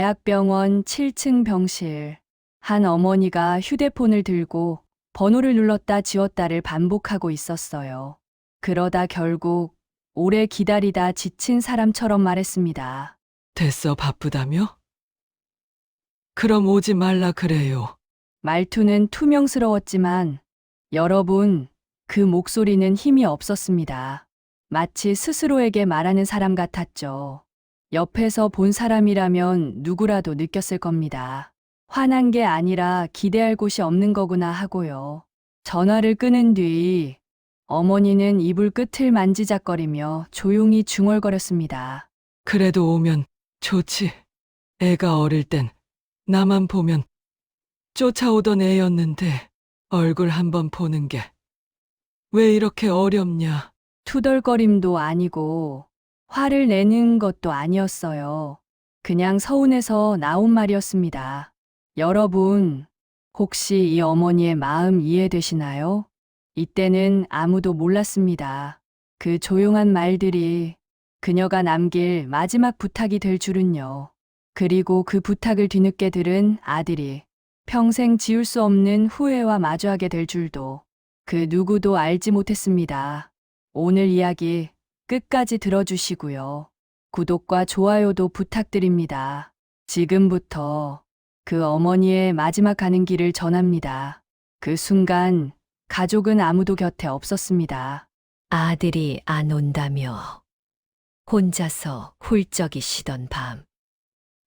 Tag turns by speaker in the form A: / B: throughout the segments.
A: 대학병원 7층 병실. 한 어머니가 휴대폰을 들고 번호를 눌렀다 지웠다를 반복하고 있었어요. 그러다 결국 오래 기다리다 지친 사람처럼 말했습니다.
B: 됐어, 바쁘다며? 그럼 오지 말라 그래요.
A: 말투는 투명스러웠지만 여러분, 그 목소리는 힘이 없었습니다. 마치 스스로에게 말하는 사람 같았죠. 옆에서 본 사람이라면 누구라도 느꼈을 겁니다. 화난 게 아니라 기대할 곳이 없는 거구나 하고요. 전화를 끊은 뒤 어머니는 이불 끝을 만지작거리며 조용히 중얼거렸습니다.
B: 그래도 오면 좋지. 애가 어릴 땐 나만 보면 쫓아오던 애였는데 얼굴 한번 보는 게 왜 이렇게 어렵냐.
A: 투덜거림도 아니고 화를 내는 것도 아니었어요. 그냥 서운해서 나온 말이었습니다. 여러분, 혹시 이 어머니의 마음 이해되시나요? 이때는 아무도 몰랐습니다. 그 조용한 말들이 그녀가 남길 마지막 부탁이 될 줄은요. 그리고 그 부탁을 뒤늦게 들은 아들이 평생 지울 수 없는 후회와 마주하게 될 줄도 그 누구도 알지 못했습니다. 오늘 이야기 끝까지 들어주시고요. 구독과 좋아요도 부탁드립니다. 지금부터 그 어머니의 마지막 가는 길을 전합니다. 그 순간 가족은 아무도 곁에 없었습니다.
C: 아들이 안 온다며 혼자서 훌쩍이 쉬던 밤.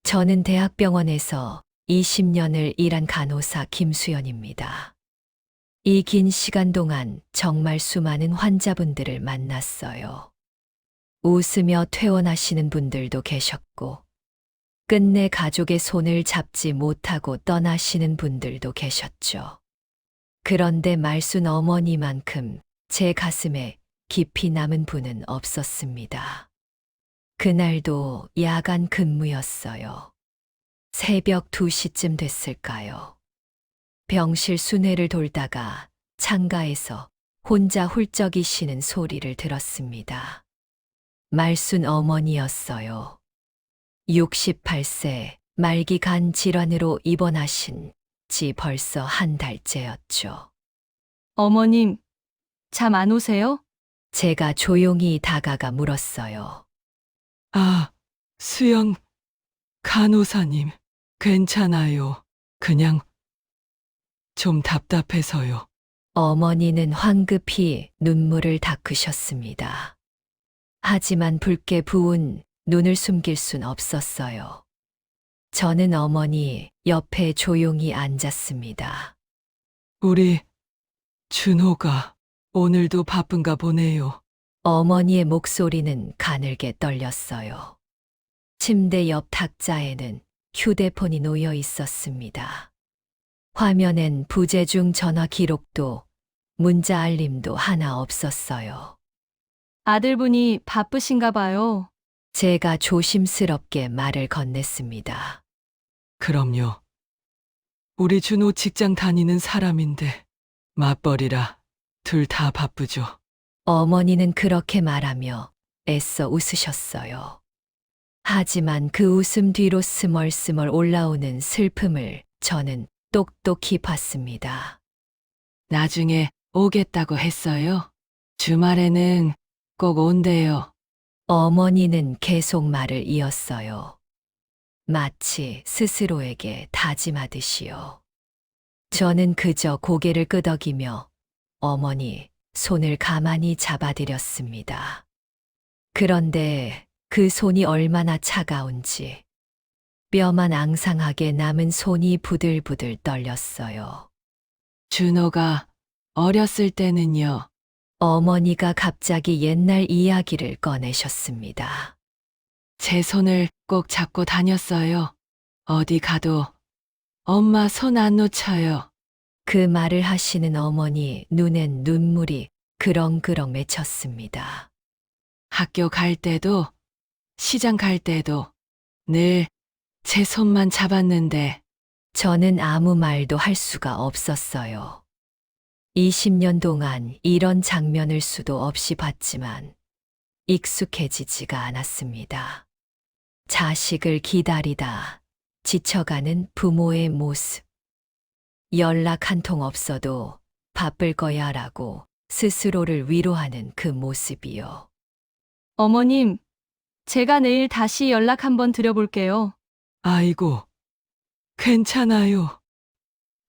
C: 저는 대학병원에서 20년을 일한 간호사 김수연입니다. 이 긴 시간 동안 정말 수많은 환자분들을 만났어요. 웃으며 퇴원하시는 분들도 계셨고, 끝내 가족의 손을 잡지 못하고 떠나시는 분들도 계셨죠. 그런데 말순 어머니만큼 제 가슴에 깊이 남은 분은 없었습니다. 그날도 야간 근무였어요. 새벽 2시쯤 됐을까요? 병실 수뇌를 돌다가 창가에서 혼자 훌쩍이 쉬는 소리를 들었습니다. 말순 어머니였어요. 68세 말기 간 질환으로 입원하신 지 벌써 한 달째였죠.
D: 어머님, 잠 안 오세요?
C: 제가 조용히 다가가 물었어요.
B: 아, 수연, 간호사님, 괜찮아요. 그냥 좀 답답해서요.
C: 어머니는 황급히 눈물을 닦으셨습니다. 하지만 붉게 부은 눈을 숨길 순 없었어요. 저는 어머니 옆에 조용히 앉았습니다.
B: 우리 준호가 오늘도 바쁜가 보네요.
C: 어머니의 목소리는 가늘게 떨렸어요. 침대 옆 탁자에는 휴대폰이 놓여 있었습니다. 화면엔 부재중 전화 기록도 문자 알림도 하나 없었어요.
D: 아들분이 바쁘신가 봐요.
C: 제가 조심스럽게 말을 건넸습니다.
B: 그럼요. 우리 준호 직장 다니는 사람인데 맞벌이라 둘 다 바쁘죠.
C: 어머니는 그렇게 말하며 애써 웃으셨어요. 하지만 그 웃음 뒤로 스멀스멀 올라오는 슬픔을 저는 똑똑히 봤습니다.
B: 나중에 오겠다고 했어요. 주말에는 꼭 온대요.
C: 어머니는 계속 말을 이었어요. 마치 스스로에게 다짐하듯이요. 저는 그저 고개를 끄덕이며 어머니 손을 가만히 잡아드렸습니다. 그런데 그 손이 얼마나 차가운지 뼈만 앙상하게 남은 손이 부들부들 떨렸어요.
B: 준호가 어렸을 때는요.
C: 어머니가 갑자기 옛날 이야기를 꺼내셨습니다.
B: 제 손을 꼭 잡고 다녔어요. 어디 가도 엄마 손 안 놓쳐요.
C: 그 말을 하시는 어머니 눈엔 눈물이 그렁그렁 맺혔습니다.
B: 학교 갈 때도 시장 갈 때도 늘 제 손만 잡았는데
C: 저는 아무 말도 할 수가 없었어요. 20년 동안 이런 장면을 수도 없이 봤지만 익숙해지지가 않았습니다. 자식을 기다리다 지쳐가는 부모의 모습. 연락 한 통 없어도 바쁠 거야 라고 스스로를 위로하는 그 모습이요.
D: 어머님, 제가 내일 다시 연락 한번 드려볼게요.
B: 아이고, 괜찮아요.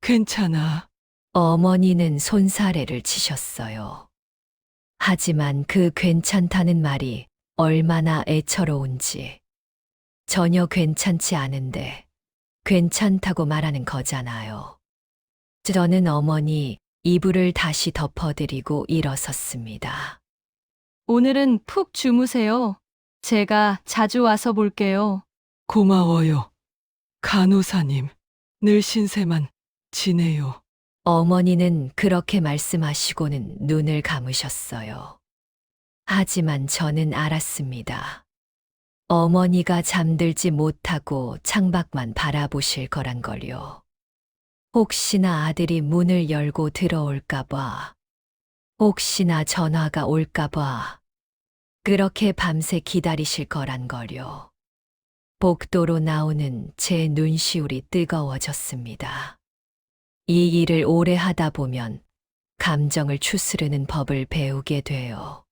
B: 괜찮아.
C: 어머니는 손사래를 치셨어요. 하지만 그 괜찮다는 말이 얼마나 애처로운지. 전혀 괜찮지 않은데 괜찮다고 말하는 거잖아요. 저는 어머니 이불을 다시 덮어드리고 일어섰습니다.
D: 오늘은 푹 주무세요. 제가 자주 와서 볼게요.
B: 고마워요. 간호사님, 늘 신세만 지내요.
C: 어머니는 그렇게 말씀하시고는 눈을 감으셨어요. 하지만 저는 알았습니다. 어머니가 잠들지 못하고 창밖만 바라보실 거란 걸요. 혹시나 아들이 문을 열고 들어올까봐, 혹시나 전화가 올까봐, 그렇게 밤새 기다리실 거란 걸요. 복도로 나오는 제 눈시울이 뜨거워졌습니다. 이 일을 오래 하다 보면 감정을 추스르는 법을 배우게 돼요.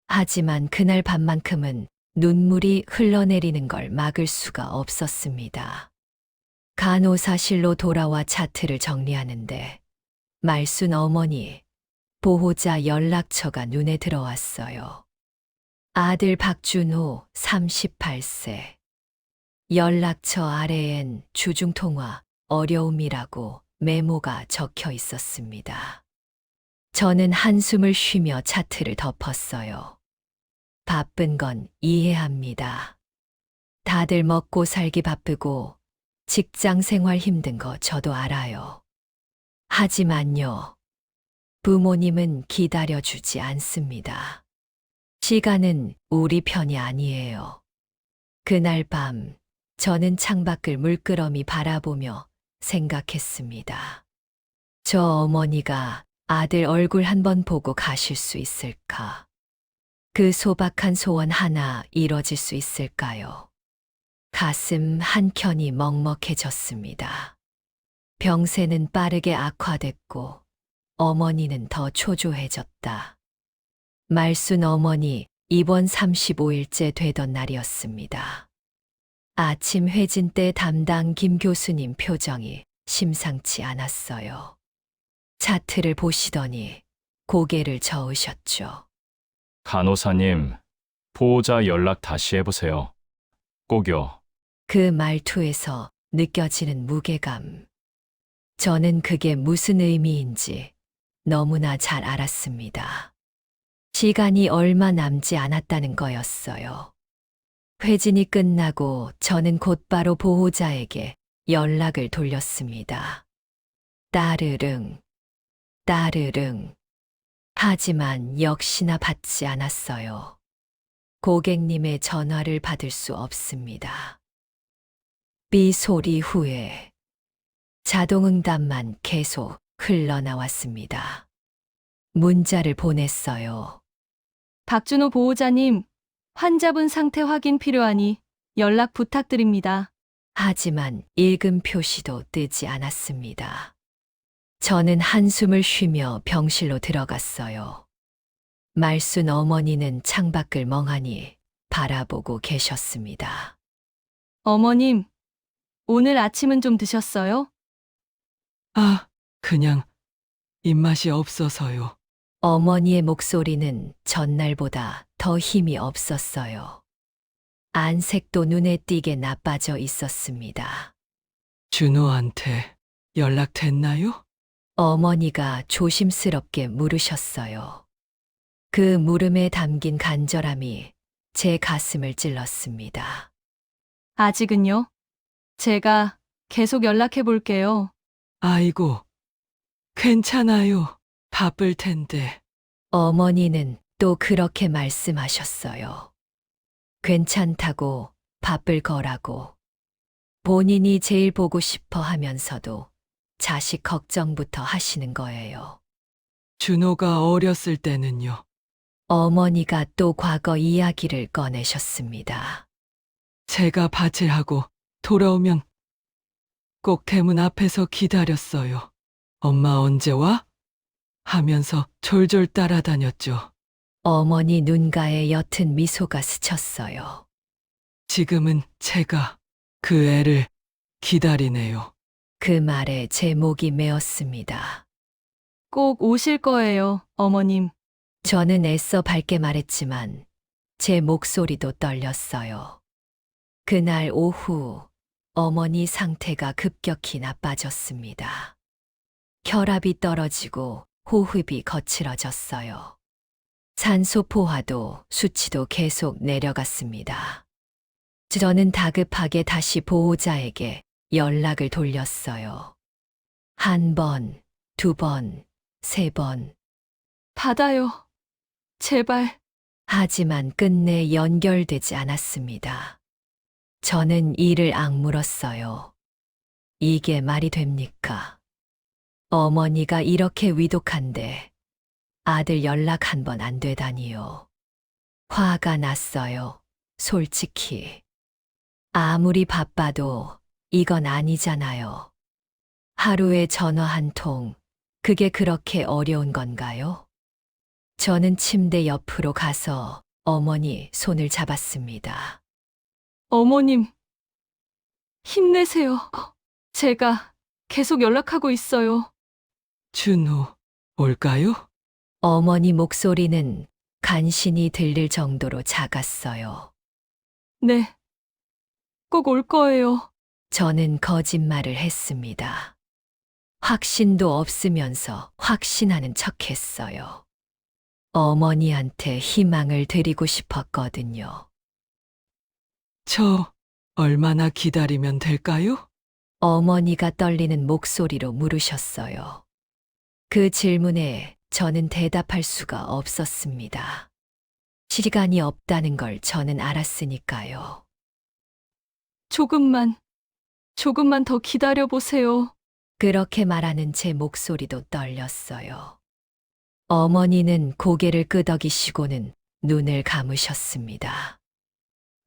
C: 하지만 그날 밤만큼은 눈물이 흘러내리는 걸 막을 수가 없었습니다. 간호사실로 돌아와 차트를 정리하는데 말순 어머니 보호자 연락처가 눈에 들어왔어요. 아들 박준호 38세. 연락처 아래엔 주중통화 어려움이라고 메모가 적혀 있었습니다. 저는 한숨을 쉬며 차트를 덮었어요. 바쁜 건 이해합니다. 다들 먹고 살기 바쁘고 직장 생활 힘든 거 저도 알아요. 하지만요, 부모님은 기다려주지 않습니다. 시간은 우리 편이 아니에요. 그날 밤, 저는 창밖을 물끄러미 바라보며 생각했습니다. 저 어머니가 아들 얼굴 한번 보고 가실 수 있을까? 그 소박한 소원 하나 이뤄질 수 있을까요? 가슴 한켠이 먹먹해졌습니다. 병세는 빠르게 악화됐고 어머니는 더 초조해졌다. 말순 어머니 입원 35일째 되던 날이었습니다. 아침 회진 때 담당 김 교수님 표정이 심상치 않았어요. 차트를 보시더니 고개를 저으셨죠.
E: 간호사님, 보호자 연락 다시 해보세요. 꼭요.
C: 그 말투에서 느껴지는 무게감. 저는 그게 무슨 의미인지 너무나 잘 알았습니다. 시간이 얼마 남지 않았다는 거였어요. 회진이 끝나고 저는 곧바로 보호자에게 연락을 돌렸습니다. 따르릉, 따르릉. 하지만 역시나 받지 않았어요. 고객님의 전화를 받을 수 없습니다. 삐 소리 후에 자동응답만 계속 흘러나왔습니다. 문자를 보냈어요.
D: 박준호 보호자님, 환자분 상태 확인 필요하니 연락 부탁드립니다.
C: 하지만 읽음 표시도 뜨지 않았습니다. 저는 한숨을 쉬며 병실로 들어갔어요. 말순 어머니는 창밖을 멍하니 바라보고 계셨습니다.
D: 어머님, 오늘 아침은 좀 드셨어요?
B: 아, 그냥 입맛이 없어서요.
C: 어머니의 목소리는 전날보다 더 힘이 없었어요. 안색도 눈에 띄게 나빠져 있었습니다.
B: 준호한테 연락됐나요?
C: 어머니가 조심스럽게 물으셨어요. 그 물음에 담긴 간절함이 제 가슴을 찔렀습니다.
D: 아직은요? 제가 계속 연락해 볼게요.
B: 아이고, 괜찮아요. 바쁠 텐데.
C: 어머니는 또 그렇게 말씀하셨어요. 괜찮다고, 바쁠 거라고. 본인이 제일 보고 싶어 하면서도 자식 걱정부터 하시는 거예요.
B: 준호가 어렸을 때는요.
C: 어머니가 또 과거 이야기를 꺼내셨습니다.
B: 제가 바질하고 돌아오면 꼭 대문 앞에서 기다렸어요. 엄마 언제 와? 하면서 졸졸 따라다녔죠.
C: 어머니 눈가에 옅은 미소가 스쳤어요.
B: 지금은 제가 그 애를 기다리네요.
C: 그 말에 제 목이 메었습니다.
D: 꼭 오실 거예요, 어머님.
C: 저는 애써 밝게 말했지만 제 목소리도 떨렸어요. 그날 오후 어머니 상태가 급격히 나빠졌습니다. 혈압이 떨어지고 호흡이 거칠어졌어요. 산소 포화도 수치도 계속 내려갔습니다. 저는 다급하게 다시 보호자에게 연락을 돌렸어요. 한 번, 두 번, 세 번.
D: 받아요. 제발.
C: 하지만 끝내 연결되지 않았습니다. 저는 이를 악물었어요. 이게 말이 됩니까? 어머니가 이렇게 위독한데 아들 연락 한 번 안 되다니요. 화가 났어요. 솔직히. 아무리 바빠도 이건 아니잖아요. 하루에 전화 한 통, 그게 그렇게 어려운 건가요? 저는 침대 옆으로 가서 어머니 손을 잡았습니다.
D: 어머님, 힘내세요. 제가 계속 연락하고 있어요.
B: 준호, 올까요?
C: 어머니 목소리는 간신히 들릴 정도로 작았어요.
D: 네. 꼭 올 거예요.
C: 저는 거짓말을 했습니다. 확신도 없으면서 확신하는 척 했어요. 어머니한테 희망을 드리고 싶었거든요.
B: 저 얼마나 기다리면 될까요?
C: 어머니가 떨리는 목소리로 물으셨어요. 그 질문에 저는 대답할 수가 없었습니다. 시간이 없다는 걸 저는 알았으니까요.
D: 조금만 더 기다려보세요.
C: 그렇게 말하는 제 목소리도 떨렸어요. 어머니는 고개를 끄덕이시고는 눈을 감으셨습니다.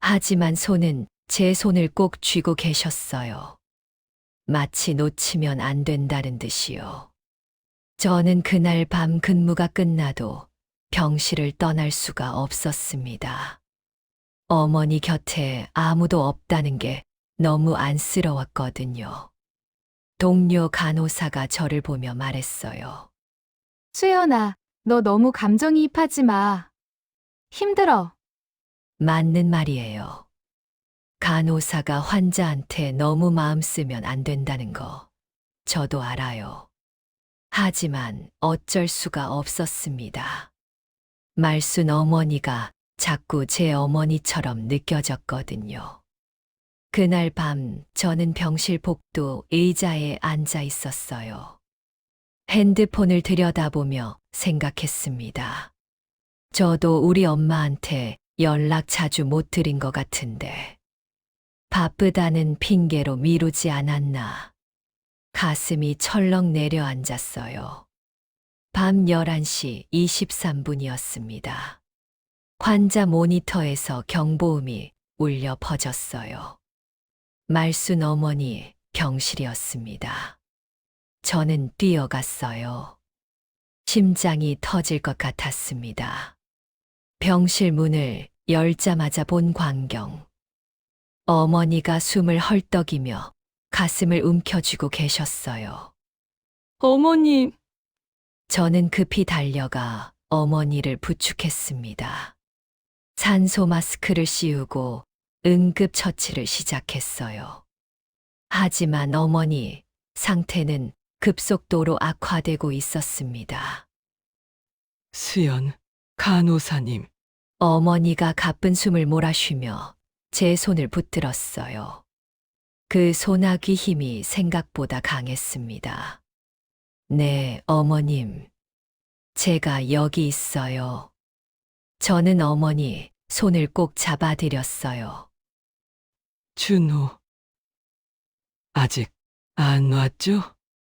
C: 하지만 손은 제 손을 꼭 쥐고 계셨어요. 마치 놓치면 안 된다는 듯이요. 저는 그날 밤 근무가 끝나도 병실을 떠날 수가 없었습니다. 어머니 곁에 아무도 없다는 게 너무 안쓰러웠거든요. 동료 간호사가 저를 보며 말했어요.
F: 수연아, 너 너무 감정이입하지 마. 힘들어.
C: 맞는 말이에요. 간호사가 환자한테 너무 마음 쓰면 안 된다는 거 저도 알아요. 하지만 어쩔 수가 없었습니다. 말순 어머니가 자꾸 제 어머니처럼 느껴졌거든요. 그날 밤 저는 병실 복도 의자에 앉아 있었어요. 핸드폰을 들여다보며 생각했습니다. 저도 우리 엄마한테 연락 자주 못 드린 것 같은데 바쁘다는 핑계로 미루지 않았나. 가슴이 철렁 내려앉았어요. 밤 11시 23분이었습니다. 환자 모니터에서 경보음이 울려 퍼졌어요. 말순 어머니 병실이었습니다. 저는 뛰어갔어요. 심장이 터질 것 같았습니다. 병실 문을 열자마자 본 광경. 어머니가 숨을 헐떡이며 가슴을 움켜쥐고 계셨어요.
D: 어머님,
C: 저는 급히 달려가 어머니를 부축했습니다. 산소 마스크를 씌우고 응급처치를 시작했어요. 하지만 어머니 상태는 급속도로 악화되고 있었습니다.
B: 수연, 간호사님,
C: 어머니가 가쁜 숨을 몰아쉬며 제 손을 붙들었어요. 그 소나기 힘이 생각보다 강했습니다. 네, 어머님. 제가 여기 있어요. 저는 어머니 손을 꼭 잡아드렸어요.
B: 준호. 아직 안 왔죠?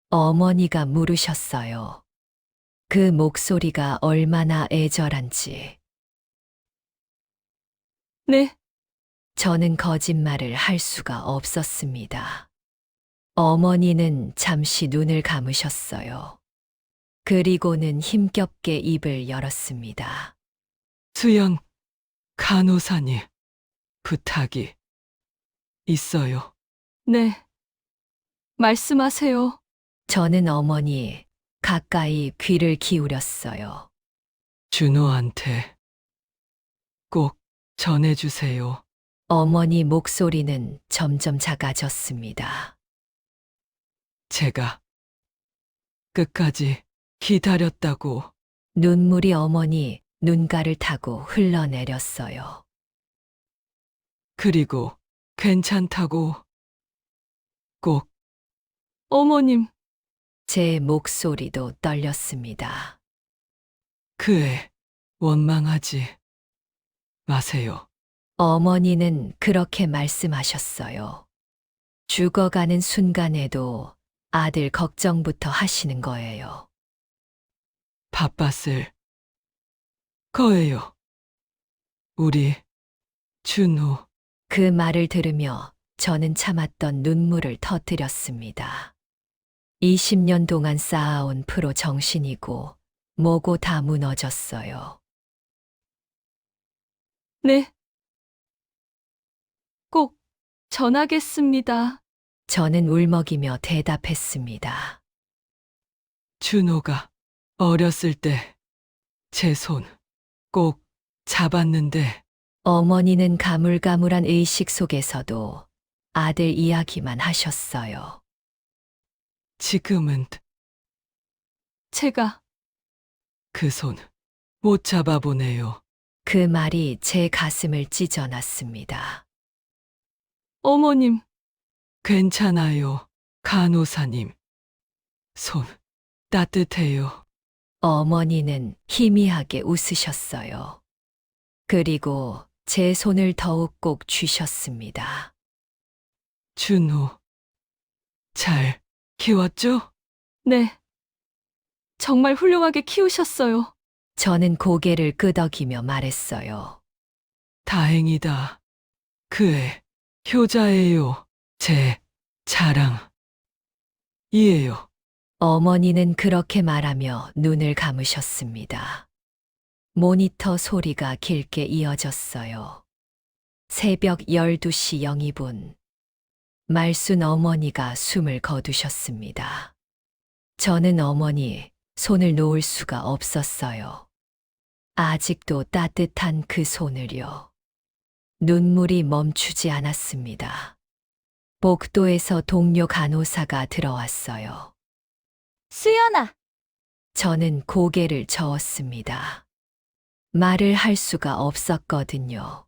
C: 어머니가 물으셨어요. 그 목소리가 얼마나 애절한지.
D: 네,
C: 저는 거짓말을 할 수가 없었습니다. 어머니는 잠시 눈을 감으셨어요. 그리고는 힘겹게 입을 열었습니다.
B: 수연 간호사님, 부탁이 있어요.
D: 네. 말씀하세요.
C: 저는 어머니 가까이 귀를 기울였어요.
B: 준호한테 꼭 전해주세요.
C: 어머니 목소리는 점점 작아졌습니다.
B: 제가 끝까지 기다렸다고.
C: 눈물이 어머니 눈가를 타고 흘러내렸어요.
B: 그리고 괜찮다고. 꼭
D: 어머님,
C: 제 목소리도 떨렸습니다.
B: 그 애 원망하지 마세요.
C: 어머니는 그렇게 말씀하셨어요. 죽어가는 순간에도 아들 걱정부터 하시는 거예요.
B: 바빴을 거예요. 우리 준호.
C: 그 말을 들으며 저는 참았던 눈물을 터뜨렸습니다. 20년 동안 쌓아온 프로 정신이고 뭐고 다 무너졌어요.
D: 네. 꼭 전하겠습니다.
C: 저는 울먹이며 대답했습니다.
B: 준호가 어렸을 때 제 손 꼭 잡았는데
C: 어머니는 가물가물한 의식 속에서도 아들 이야기만 하셨어요.
B: 지금은
D: 제가
B: 그 손 못 잡아보네요.
C: 그 말이 제 가슴을 찢어놨습니다.
D: 어머님,
B: 괜찮아요. 간호사님. 손 따뜻해요.
C: 어머니는 희미하게 웃으셨어요. 그리고 제 손을 더욱 꼭 쥐셨습니다.
B: 준호 잘 키웠죠?
D: 네. 정말 훌륭하게 키우셨어요.
C: 저는 고개를 끄덕이며 말했어요.
B: 다행이다. 그 애 효자예요. 제 자랑이에요.
C: 어머니는 그렇게 말하며 눈을 감으셨습니다. 모니터 소리가 길게 이어졌어요. 새벽 12시 02분. 말순 어머니가 숨을 거두셨습니다. 저는 어머니 손을 놓을 수가 없었어요. 아직도 따뜻한 그 손을요. 눈물이 멈추지 않았습니다. 복도에서 동료 간호사가 들어왔어요.
F: 수연아,
C: 저는 고개를 저었습니다. 말을 할 수가 없었거든요.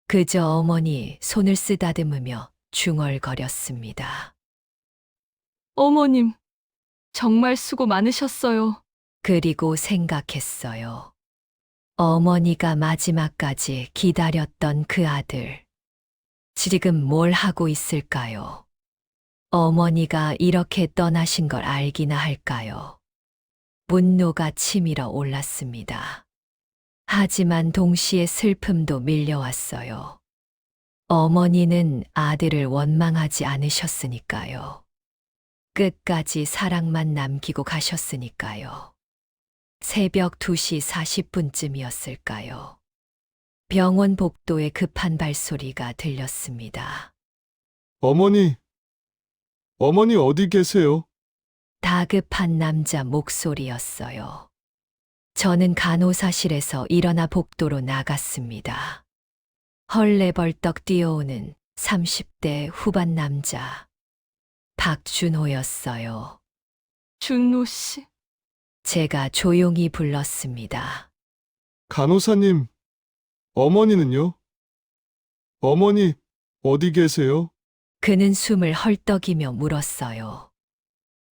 C: 그저 어머니 손을 쓰다듬으며 중얼거렸습니다.
D: 어머님, 정말 수고 많으셨어요.
C: 그리고 생각했어요. 어머니가 마지막까지 기다렸던 그 아들. 지금 뭘 하고 있을까요? 어머니가 이렇게 떠나신 걸 알기나 할까요? 분노가 치밀어 올랐습니다. 하지만 동시에 슬픔도 밀려왔어요. 어머니는 아들을 원망하지 않으셨으니까요. 끝까지 사랑만 남기고 가셨으니까요. 새벽 2시 40분쯤이었을까요? 병원 복도에 급한 발소리가 들렸습니다.
G: 어머니 어디 계세요?
C: 다급한 남자 목소리였어요. 저는 간호사실에서 일어나 복도로 나갔습니다. 헐레벌떡 뛰어오는 30대 후반 남자. 박준호였어요.
D: 준호 씨.
C: 제가 조용히 불렀습니다.
G: 간호사님, 어머니는요? 어머니 어디 계세요?
C: 그는 숨을 헐떡이며 물었어요.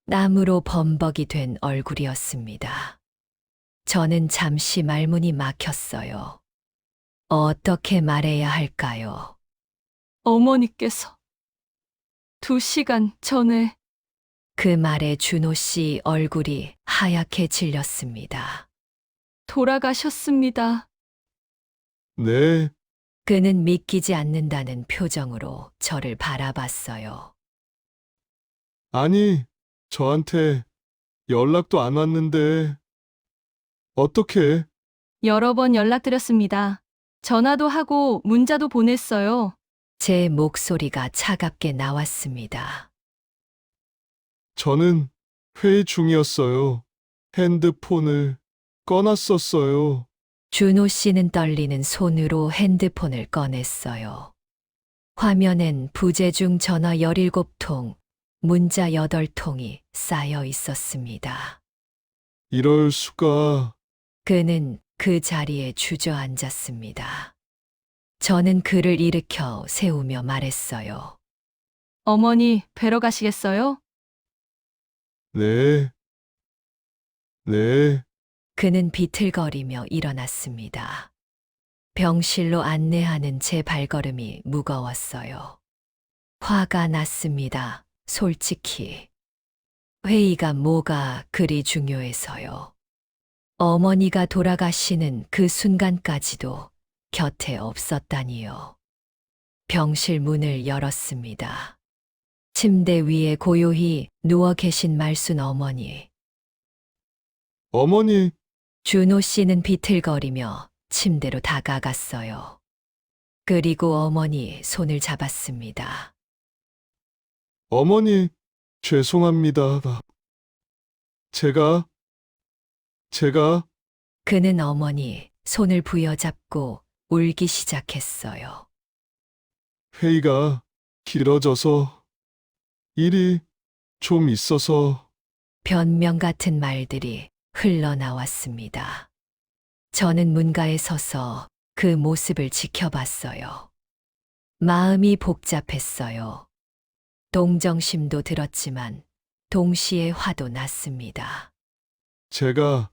C: 땀으로 범벅이 된 얼굴이었습니다. 저는 잠시 말문이 막혔어요. 어떻게 말해야 할까요?
D: 어머니께서 2시간 전에
C: 그 말에 준호 씨 얼굴이 하얗게 질렸습니다.
D: 돌아가셨습니다.
G: 네,
C: 그는 믿기지 않는다는 표정으로 저를 바라봤어요.
G: 아니, 저한테 연락도 안 왔는데, 어떻게,
D: 여러 번 연락드렸습니다. 전화도 하고 문자도 보냈어요.
C: 제 목소리가 차갑게 나왔습니다.
G: 저는 회의 중이었어요. 핸드폰을 꺼놨었어요.
C: 준호 씨는 떨리는 손으로 핸드폰을 꺼냈어요. 화면엔 부재중 전화 17통, 문자 8통이 쌓여 있었습니다.
G: 이럴 수가,
C: 그는 그 자리에 주저앉았습니다. 저는 그를 일으켜 세우며 말했어요.
D: 어머니 뵈러 가시겠어요?
G: 네. 네.
C: 그는 비틀거리며 일어났습니다. 병실로 안내하는 제 발걸음이 무거웠어요. 화가 났습니다. 솔직히. 회의가 뭐가 그리 중요해서요. 어머니가 돌아가시는 그 순간까지도 곁에 없었다니요. 병실 문을 열었습니다. 침대 위에 고요히 누워 계신 말순 어머니.
G: 어머니,
C: 준호 씨는 비틀거리며 침대로 다가갔어요. 그리고 어머니 손을 잡았습니다.
G: 어머니, 죄송합니다. 제가,
C: 그는 어머니 손을 부여잡고 울기 시작했어요.
G: 회의가 길어져서 일이 좀 있어서
C: 변명 같은 말들이 흘러나왔습니다. 저는 문가에 서서 그 모습을 지켜봤어요. 마음이 복잡했어요. 동정심도 들었지만 동시에 화도 났습니다.
G: 제가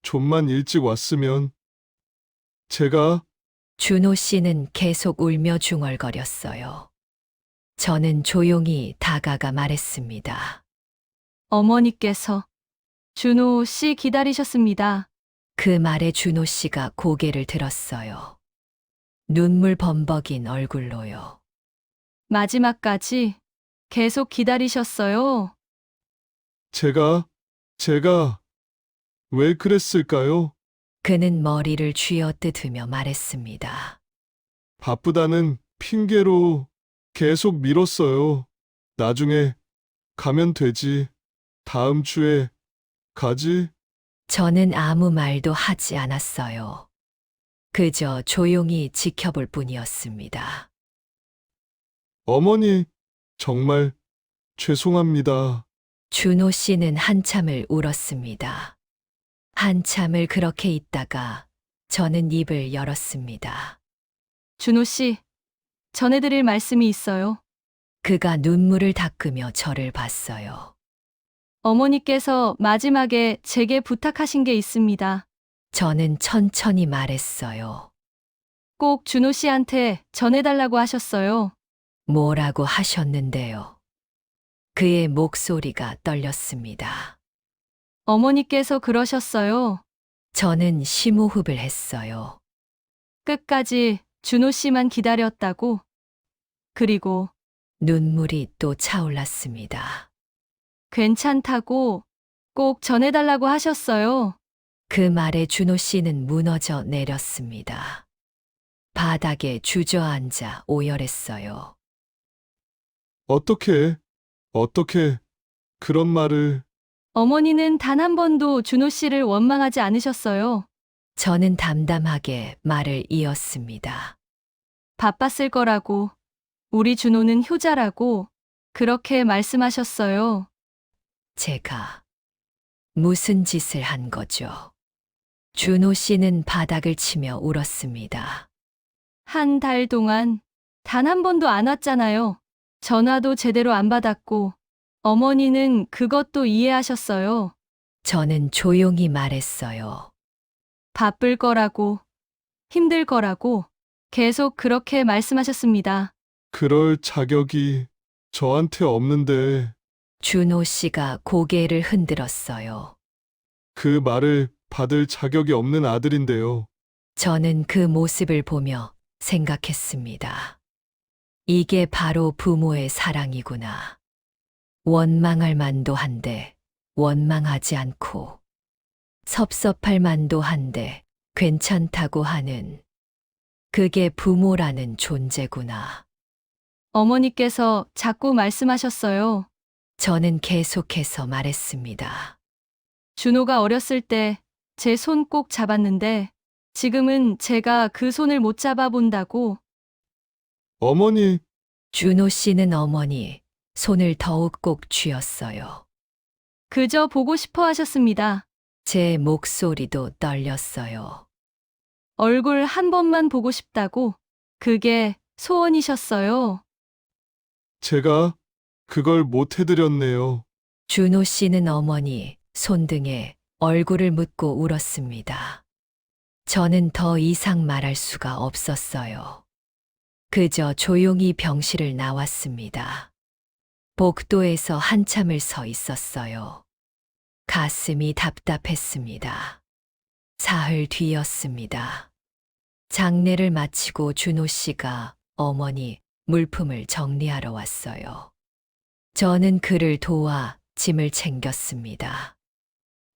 G: 좀만 일찍 왔으면 제가
C: 준호 씨는 계속 울며 중얼거렸어요. 저는 조용히 다가가 말했습니다.
D: 어머니께서 준호 씨 기다리셨습니다.
C: 그 말에 준호 씨가 고개를 들었어요. 눈물 범벅인 얼굴로요.
D: 마지막까지 계속 기다리셨어요.
G: 제가 왜 그랬을까요?
C: 그는 머리를 쥐어뜯으며 말했습니다.
G: 바쁘다는 핑계로 계속 미뤘어요. 나중에 가면 되지. 다음 주에 가지.
C: 저는 아무 말도 하지 않았어요. 그저 조용히 지켜볼 뿐이었습니다.
G: 어머니, 정말 죄송합니다.
C: 준호 씨는 한참을 울었습니다. 한참을 그렇게 있다가 저는 입을 열었습니다.
D: 준호 씨, 전해드릴 말씀이 있어요.
C: 그가 눈물을 닦으며 저를 봤어요.
D: 어머니께서 마지막에 제게 부탁하신 게 있습니다.
C: 저는 천천히 말했어요.
D: 꼭 준호 씨한테 전해달라고 하셨어요.
C: 뭐라고 하셨는데요. 그의 목소리가 떨렸습니다.
D: 어머니께서 그러셨어요.
C: 저는 심호흡을 했어요.
D: 끝까지 준호 씨만 기다렸다고. 그리고
C: 눈물이 또 차올랐습니다.
D: 괜찮다고 꼭 전해달라고 하셨어요.
C: 그 말에 준호 씨는 무너져 내렸습니다. 바닥에 주저앉아 오열했어요.
G: 어떻게 그런 말을.
D: 어머니는 단 한 번도 준호 씨를 원망하지 않으셨어요.
C: 저는 담담하게 말을 이었습니다.
D: 바빴을 거라고, 우리 준호는 효자라고 그렇게 말씀하셨어요.
C: 제가 무슨 짓을 한 거죠? 준호 씨는 바닥을 치며 울었습니다.
D: 한 달 동안 단 한 번도 안 왔잖아요. 전화도 제대로 안 받았고, 어머니는 그것도 이해하셨어요.
C: 저는 조용히 말했어요.
D: 바쁠 거라고, 힘들 거라고 계속 그렇게 말씀하셨습니다.
G: 그럴 자격이 저한테 없는데
C: 준호 씨가 고개를 흔들었어요.
G: 그 말을 받을 자격이 없는 아들인데요.
C: 저는 그 모습을 보며 생각했습니다. 이게 바로 부모의 사랑이구나. 원망할 만도 한데 원망하지 않고 섭섭할 만도 한데 괜찮다고 하는 그게 부모라는 존재구나.
D: 어머니께서 자꾸 말씀하셨어요.
C: 저는 계속해서 말했습니다.
D: 준호가 어렸을 때 제 손 꼭 잡았는데 지금은 제가 그 손을 못 잡아본다고.
G: 어머니,
C: 준호 씨는 어머니 손을 더욱 꼭 쥐었어요.
D: 그저 보고 싶어 하셨습니다.
C: 제 목소리도 떨렸어요.
D: 얼굴 한 번만 보고 싶다고. 그게 소원이셨어요.
G: 제가 그걸 못 해드렸네요.
C: 준호 씨는 어머니 손등에 얼굴을 묻고 울었습니다. 저는 더 이상 말할 수가 없었어요. 그저 조용히 병실을 나왔습니다. 복도에서 한참을 서 있었어요. 가슴이 답답했습니다. 사흘 뒤였습니다. 장례를 마치고 준호 씨가 어머니 물품을 정리하러 왔어요. 저는 그를 도와 짐을 챙겼습니다.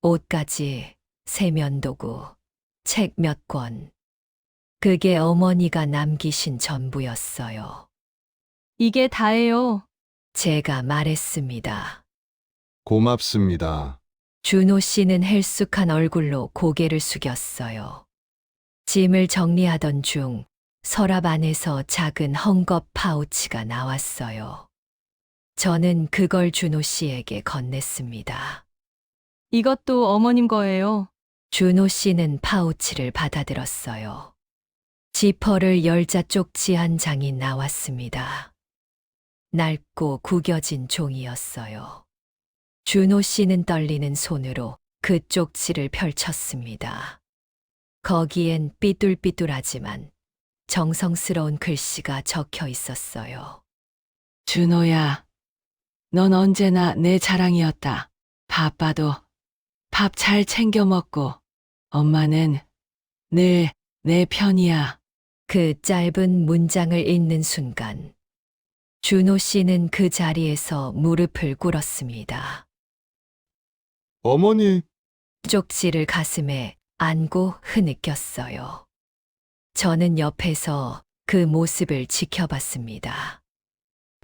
C: 옷까지, 세면도구, 책 몇 권. 그게 어머니가 남기신 전부였어요.
D: 이게 다예요.
C: 제가 말했습니다.
G: 고맙습니다.
C: 준호 씨는 헬쑥한 얼굴로 고개를 숙였어요. 짐을 정리하던 중 서랍 안에서 작은 헝겊 파우치가 나왔어요. 저는 그걸 준호 씨에게 건넸습니다.
D: 이것도 어머님 거예요.
C: 준호 씨는 파우치를 받아들었어요. 지퍼를 열자 쪽지 한 장이 나왔습니다. 낡고 구겨진 종이였어요. 준호 씨는 떨리는 손으로 그 쪽지를 펼쳤습니다. 거기엔 삐뚤삐뚤하지만 정성스러운 글씨가 적혀 있었어요.
B: 준호야, 넌 언제나 내 자랑이었다. 바빠도 밥 잘 챙겨 먹고 엄마는 늘 내 편이야.
C: 그 짧은 문장을 읽는 순간 준호 씨는 그 자리에서 무릎을 꿇었습니다.
G: 어머니,
C: 쪽지를 가슴에 안고 흐느꼈어요. 저는 옆에서 그 모습을 지켜봤습니다.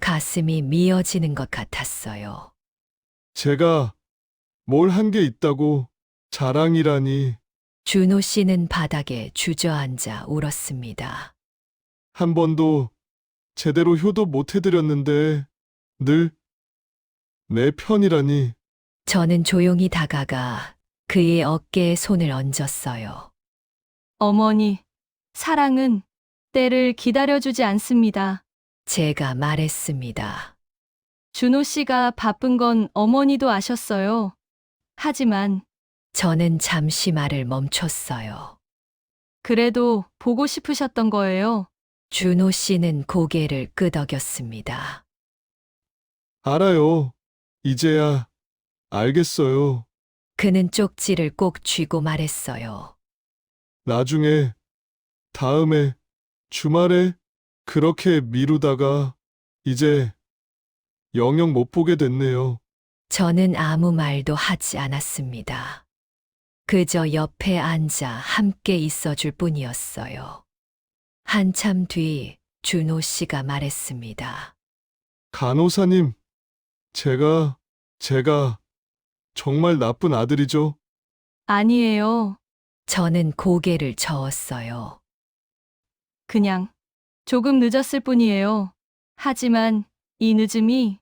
C: 가슴이 미어지는 것 같았어요.
G: 제가 뭘 한 게 있다고 자랑이라니.
C: 준호 씨는 바닥에 주저앉아 울었습니다.
G: 한 번도 제대로 효도 못 해드렸는데 늘 내 편이라니.
C: 저는 조용히 다가가 그의 어깨에 손을 얹었어요.
D: 어머니, 사랑은 때를 기다려주지 않습니다.
C: 제가 말했습니다.
D: 준호 씨가 바쁜 건 어머니도 아셨어요. 하지만
C: 저는 잠시 말을 멈췄어요.
D: 그래도 보고 싶으셨던 거예요.
C: 준호 씨는 고개를 끄덕였습니다.
G: 알아요. 이제야 알겠어요.
C: 그는 쪽지를 꼭 쥐고 말했어요.
G: 나중에, 다음에, 주말에 그렇게 미루다가 이제 영영 못 보게 됐네요.
C: 저는 아무 말도 하지 않았습니다. 그저 옆에 앉아 함께 있어줄 뿐이었어요. 한참 뒤 준호 씨가 말했습니다.
G: 간호사님, 제가 정말 나쁜 아들이죠?
D: 아니에요.
C: 저는 고개를 저었어요.
D: 그냥 조금 늦었을 뿐이에요. 하지만 이 늦음이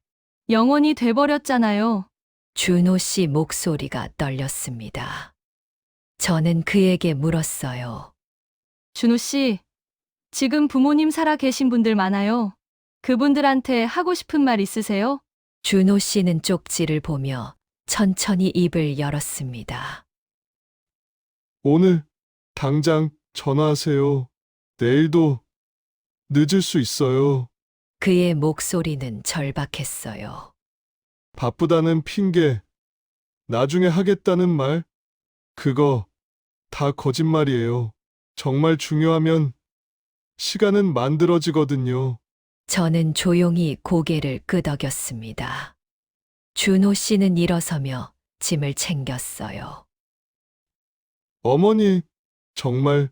D: 영원히 돼버렸잖아요.
C: 준호 씨 목소리가 떨렸습니다. 저는 그에게 물었어요.
D: 준호 씨, 지금 부모님 살아 계신 분들 많아요. 그분들한테 하고 싶은 말 있으세요?
C: 준호 씨는 쪽지를 보며 천천히 입을 열었습니다.
G: 오늘 당장 전화하세요. 내일도 늦을 수 있어요.
C: 그의 목소리는 절박했어요.
G: 바쁘다는 핑계, 나중에 하겠다는 말, 그거 다 거짓말이에요. 정말 중요하면 시간은 만들어지거든요.
C: 저는 조용히 고개를 끄덕였습니다. 준호 씨는 일어서며 짐을 챙겼어요.
G: 어머니, 정말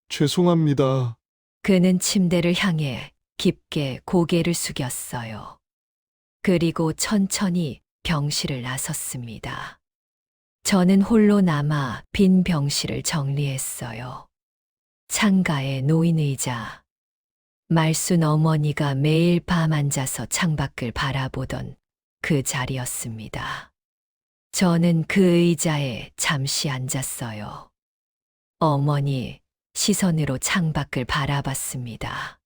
G: 죄송합니다.
C: 그는 침대를 향해 깊게 고개를 숙였어요. 그리고 천천히 병실을 나섰습니다. 저는 홀로 남아 빈 병실을 정리했어요. 창가에 놓인 의자. 말순 어머니가 매일 밤 앉아서 창밖을 바라보던 그 자리였습니다. 저는 그 의자에 잠시 앉았어요. 어머니 시선으로 창밖을 바라봤습니다.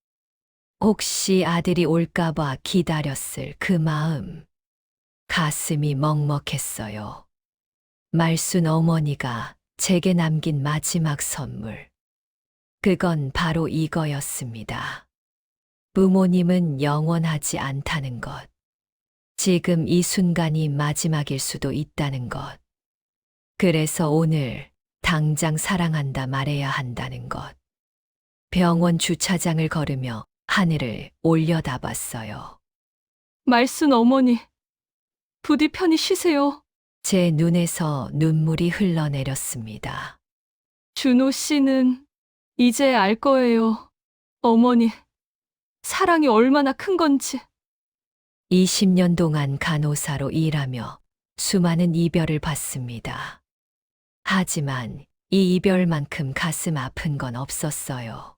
C: 혹시 아들이 올까봐 기다렸을 그 마음. 가슴이 먹먹했어요. 말순 어머니가 제게 남긴 마지막 선물. 그건 바로 이거였습니다. 부모님은 영원하지 않다는 것. 지금 이 순간이 마지막일 수도 있다는 것. 그래서 오늘 당장 사랑한다 말해야 한다는 것. 병원 주차장을 걸으며 하늘을 올려다봤어요.
D: 말순 어머니, 부디 편히 쉬세요.
C: 제 눈에서 눈물이 흘러내렸습니다.
D: 준호 씨는 이제 알 거예요. 어머니, 사랑이 얼마나 큰 건지.
C: 20년 동안 간호사로 일하며 수많은 이별을 봤습니다. 하지만 이 이별만큼 가슴 아픈 건 없었어요.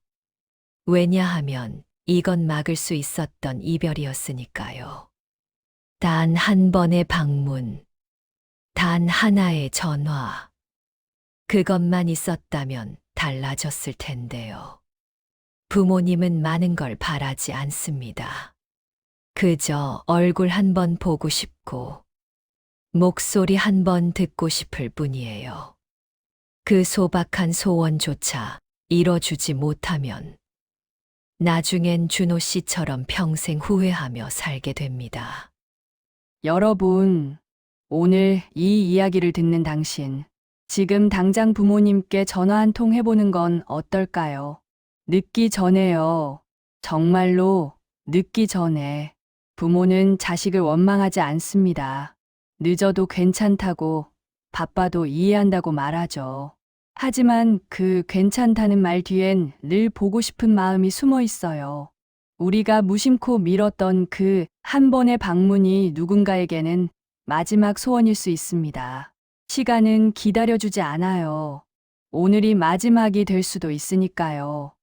C: 왜냐하면 이건 막을 수 있었던 이별이었으니까요. 단 한 번의 방문, 단 하나의 전화. 그것만 있었다면 달라졌을 텐데요. 부모님은 많은 걸 바라지 않습니다. 그저 얼굴 한 번 보고 싶고, 목소리 한 번 듣고 싶을 뿐이에요. 그 소박한 소원조차 이뤄주지 못하면 나중엔 준호 씨처럼 평생 후회하며 살게 됩니다.
A: 여러분, 오늘 이 이야기를 듣는 당신, 지금 당장 부모님께 전화 한 통 해보는 건 어떨까요? 늦기 전에요. 정말로 늦기 전에. 부모는 자식을 원망하지 않습니다. 늦어도 괜찮다고, 바빠도 이해한다고 말하죠. 하지만 그 괜찮다는 말 뒤엔 늘 보고 싶은 마음이 숨어 있어요. 우리가 무심코 미뤘던 그 한 번의 방문이 누군가에게는 마지막 소원일 수 있습니다. 시간은 기다려주지 않아요. 오늘이 마지막이 될 수도 있으니까요.